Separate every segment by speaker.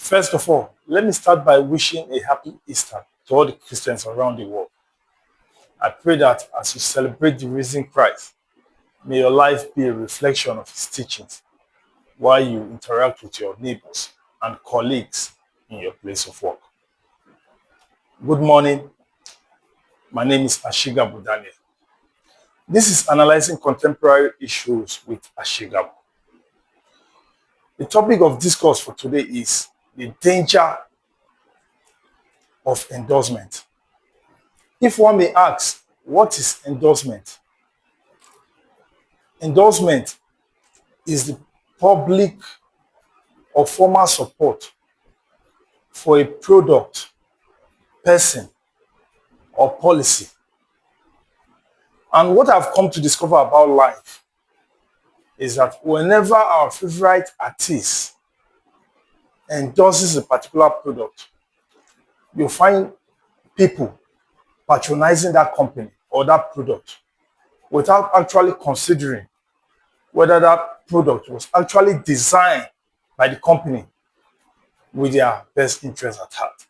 Speaker 1: First of all, let me start by wishing a happy Easter to all the Christians around the world. I pray that as you celebrate the risen Christ, may your life be a reflection of his teachings while you interact with your neighbors and colleagues in your place of work. Good morning. My name is Ashigabu Daniel. This is Analyzing Contemporary Issues with Ashigabu. The topic of discourse for today is the danger of endorsement. If one may ask, what is endorsement? Endorsement is the public or formal support for a product, person, or policy. And what I've come to discover about life is that whenever our favorite artist endorses a particular product, you'll find people patronizing that company or that product without actually considering whether that product was actually designed by the company with their best interest at heart.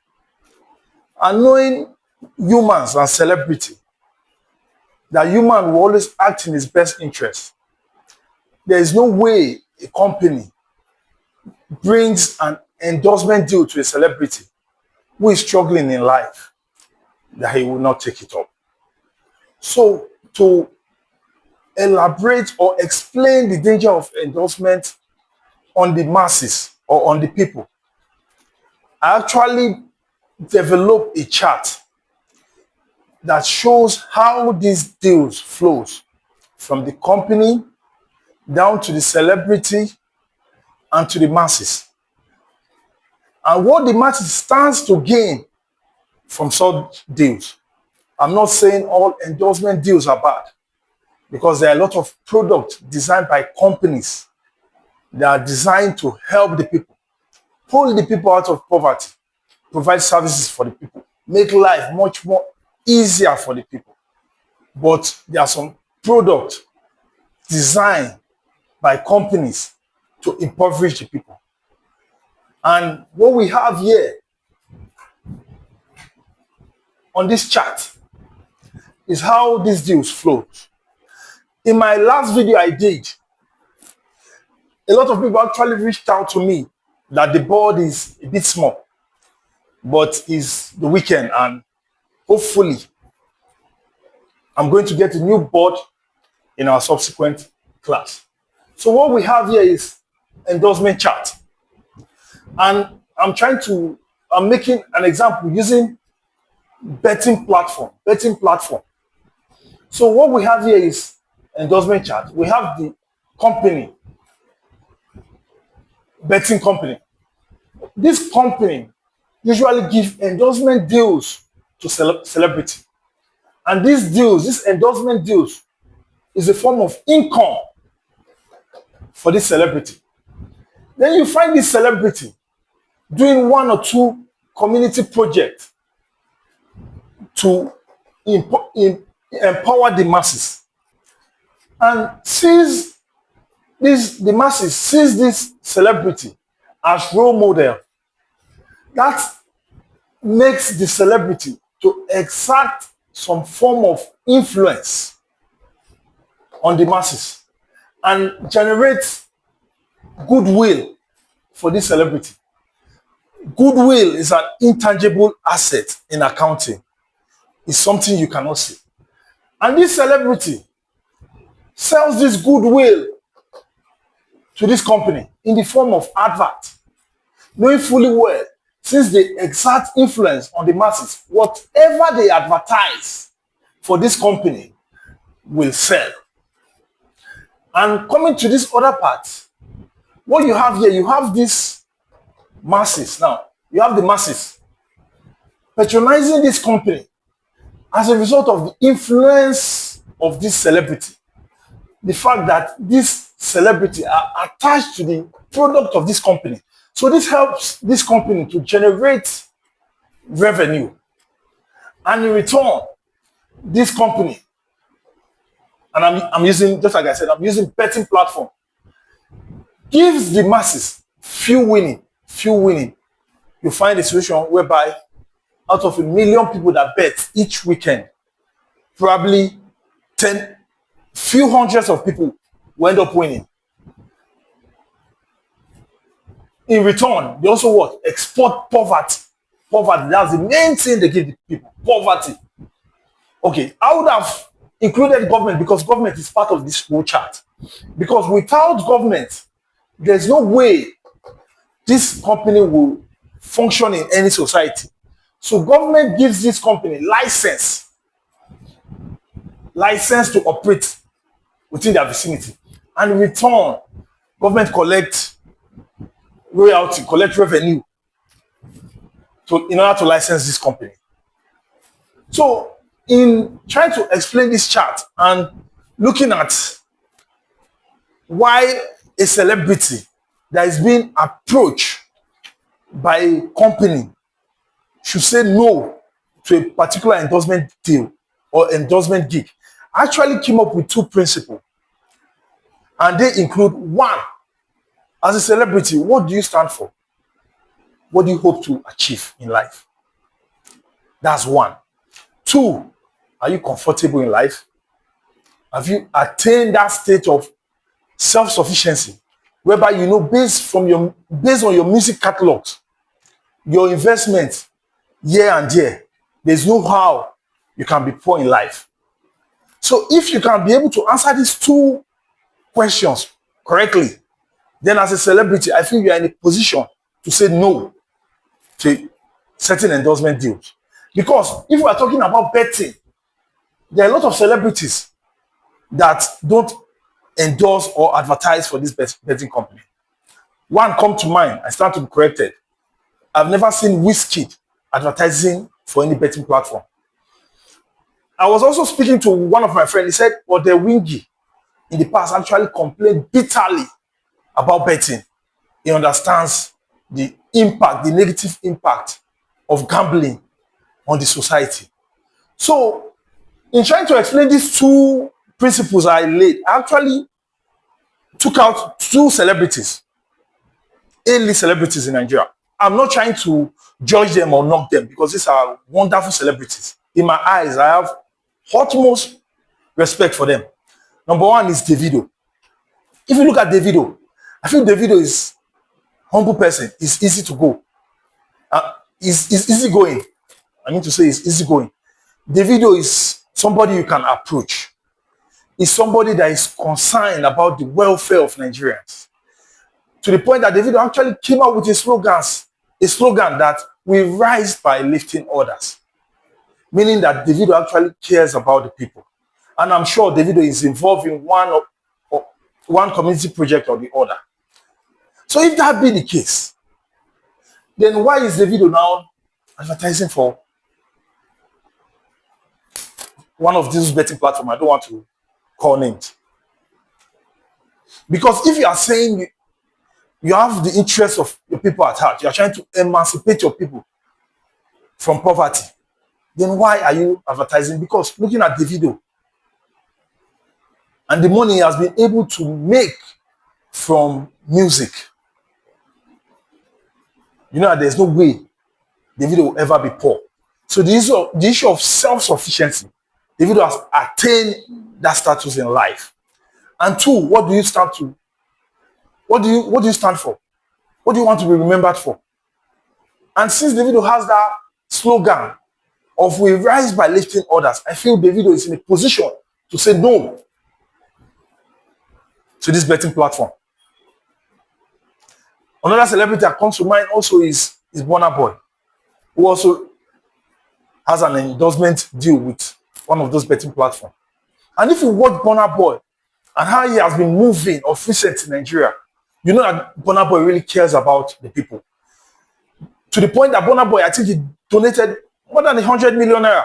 Speaker 1: And knowing humans and celebrity, that human will always act in his best interest, there is no way a company brings an endorsement deal to a celebrity who is struggling in life that he will not take it up. So to elaborate or explain the danger of endorsement on the masses or on the people, I actually developed a chart that shows how these deals flows from the company down to the celebrity and to the masses, and what the masses stands to gain from such deals. I'm not saying all endorsement deals are bad, because there are a lot of products designed by companies that are designed to help the people, pull the people out of poverty, provide services for the people, make life much more easier for the people. But there are some products designed by companies to impoverish the people. And what we have here on this chart is how these deals flow. In my last video I did, a lot of people actually reached out to me that the board is a bit small, but it's the weekend and hopefully I'm going to get a new board in our subsequent class. So what we have here is endorsement chart. And I'm making an example using betting platform. So what we have here is endorsement chart. We have the company, betting company. This company usually give endorsement deals to celebrity. And these endorsement deals is a form of income for this celebrity. Then you find this celebrity doing one or two community projects to empower the masses. And the masses sees this celebrity as role model. That makes the celebrity to exert some form of influence on the masses and generate goodwill for this celebrity. Goodwill is an intangible asset in accounting. It's something you cannot see. And this celebrity sells this goodwill to this company in the form of advert, knowing fully well, since they exert influence on the masses, whatever they advertise for this company will sell. And coming to this other part, what you have here, you have these masses. Now, you have the masses patronizing this company as a result of the influence of this celebrity. The fact that this celebrity are attached to the product of this company. So this helps this company to generate revenue. And in return, this company, and I'm using, just like I said, I'm using betting platform, gives the masses few winning, you find a situation whereby out of 1 million people that bet each weekend, probably 10, few hundreds of people will end up winning. In return, they also what? Export poverty. Poverty, that's the main thing they give the people. Poverty. Okay, I would have included government because government is part of this whole chart. Because without government, there's no way this company will function in any society. So government gives this company license to operate within their vicinity. And in return, government collect royalty, collect revenue in order to license this company. So in trying to explain this chart and looking at why a celebrity that is being approached by a company should say no to a particular endorsement deal or endorsement gig, I actually came up with 2 principles. And they include: 1, as a celebrity, what do you stand for? What do you hope to achieve in life? That's 1. 2, are you comfortable in life? Have you attained that state of self-sufficiency whereby you know based on your music catalogs, your investments year and year, there's no how you can be poor in life. So if you can be able to answer these 2 questions correctly, then as a celebrity, I feel you are in a position to say no to certain endorsement deals. Because if we are talking about betting, there are a lot of celebrities that don't endorse or advertise for this betting company. 1 come to mind, I stand to be corrected. I've never seen Wizkid advertising for any betting platform. I was also speaking to one of my friends. He said, well, the Wingy in the past actually complained bitterly about betting. He understands the impact, the negative impact of gambling on the society. So, in trying to explain these 2 principles I laid, I actually took out 2 celebrities, A-list celebrities in Nigeria. I'm not trying to judge them or knock them because these are wonderful celebrities. In my eyes, I have utmost respect for them. Number 1 is Davido. If you look at Davido, I feel Davido is a humble person. He's easy to go. He's easy going. I mean to say he's easy going. Davido is somebody you can approach. He's somebody that is concerned about the welfare of Nigerians. To the point that Davido actually came out with a slogan that we rise by lifting others. Meaning that Davido actually cares about the people. And I'm sure Davido is involved in one community project or the other. So if that be the case, then why is Davido now advertising for one of these betting platforms? I don't want to call names. Because if you are saying you have the interests of your people at heart, you are trying to emancipate your people from poverty, then why are you advertising? Because looking at Davido and the money he has been able to make from music, you know that there's no way Davido will ever be poor. So the issue of self-sufficiency, Davido has attained that status in life. And 2, what do you stand to? What do you stand for? What do you want to be remembered for? And since Davido has that slogan of we rise by lifting others, I feel Davido is in a position to say no to this betting platform. Another celebrity that comes to mind also is Burna Boy, who also has an endorsement deal with one of those betting platforms. And if you watch Burna Boy and how he has been moving of recent in Nigeria, you know that Burna Boy really cares about the people. To the point that Burna Boy, I think he donated more than 100 million naira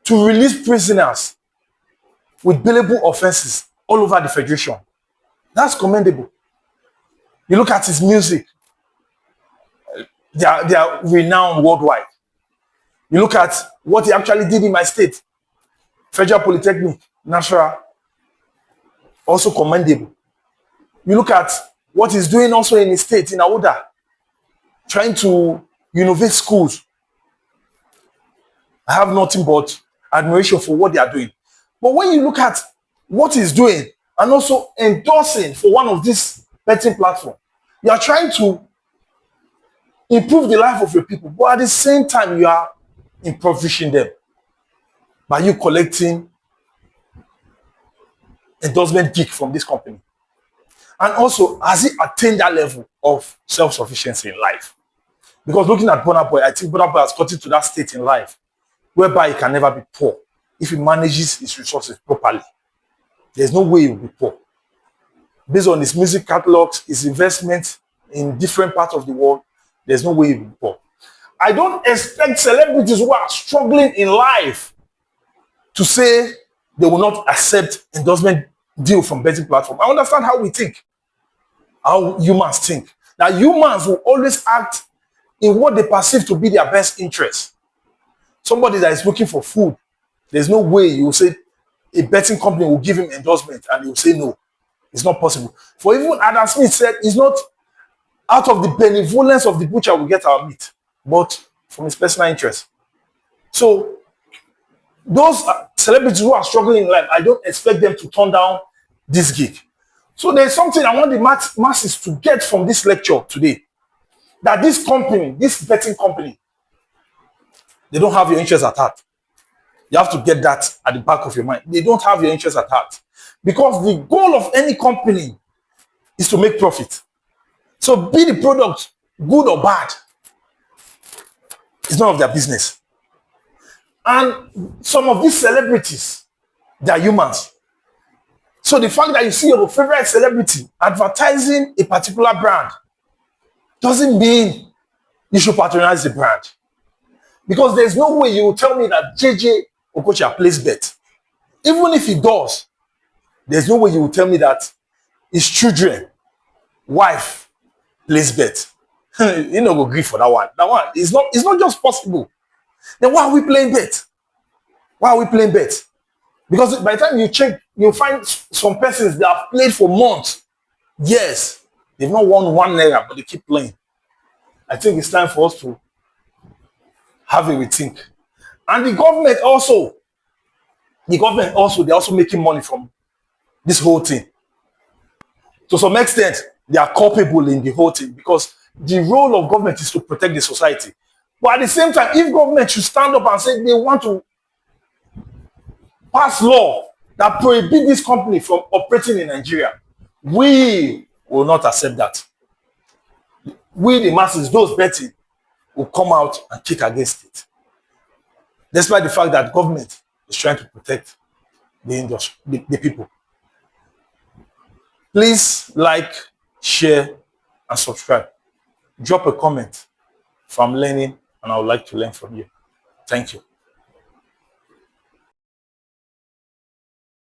Speaker 1: to release prisoners with bailable offenses all over the federation. That's commendable. You look at his music, they are renowned worldwide. You look at what he actually did in my state, Federal Polytechnic, National, also commendable. You look at what he's doing also in his state, in Awuda, trying to innovate schools. I have nothing but admiration for what they are doing. But when you look at what he's doing and also endorsing for one of these betting platforms, you are trying to improve the life of your people, but at the same time, you are impoverishing them by you collecting endorsement gig from this company. And also, has he attained that level of self-sufficiency in life? Because looking at Burna Boy, I think Burna Boy has gotten to that state in life whereby he can never be poor if he manages his resources properly. There's no way he will be poor. Based on his music catalogs, his investments in different parts of the world, there's no way he will be poor. I don't expect celebrities who are struggling in life to say they will not accept endorsement deal from betting platform. I understand how we think, how humans think. That humans will always act in what they perceive to be their best interest. Somebody that is looking for food, there's no way you will say a betting company will give him endorsement and he will say no. It's not possible. For even Adam Smith said, it's not out of the benevolence of the butcher we get our meat, but from his personal interest. So those celebrities who are struggling in life, I don't expect them to turn down this gig. So there's something I want the masses to get from this lecture today. That this company, this betting company, they don't have your interest at heart. You have to get that at the back of your mind. They don't have your interest at heart. Because the goal of any company is to make profit. So be the product good or bad, it's none of their business. And some of these celebrities, they are humans. So the fact that you see your favorite celebrity advertising a particular brand doesn't mean you should patronize the brand. Because there's no way you will tell me that JJ Okocha plays bet. Even if he does, there's no way you will tell me that his children, wife, plays bet. You know, go agree for that one. That one is not, it's not just possible. Then why are we playing bet? Why are we playing bet? Because by the time you check, you'll find some persons that have played for months. Yes, they've not won 1 naira, but they keep playing. I think it's time for us to have a rethink. And the government also, they're also making money from this whole thing. To some extent, they are culpable in the whole thing because the role of government is to protect the society. But at the same time, if government should stand up and say they want to pass law that prohibit this company from operating in Nigeria, we will not accept that. We, the masses, those betting, will come out and kick against it. Despite the fact that government is trying to protect the industry, the people. Please like, share, and subscribe. Drop a comment if I'm learning and I would like to learn from you. Thank you.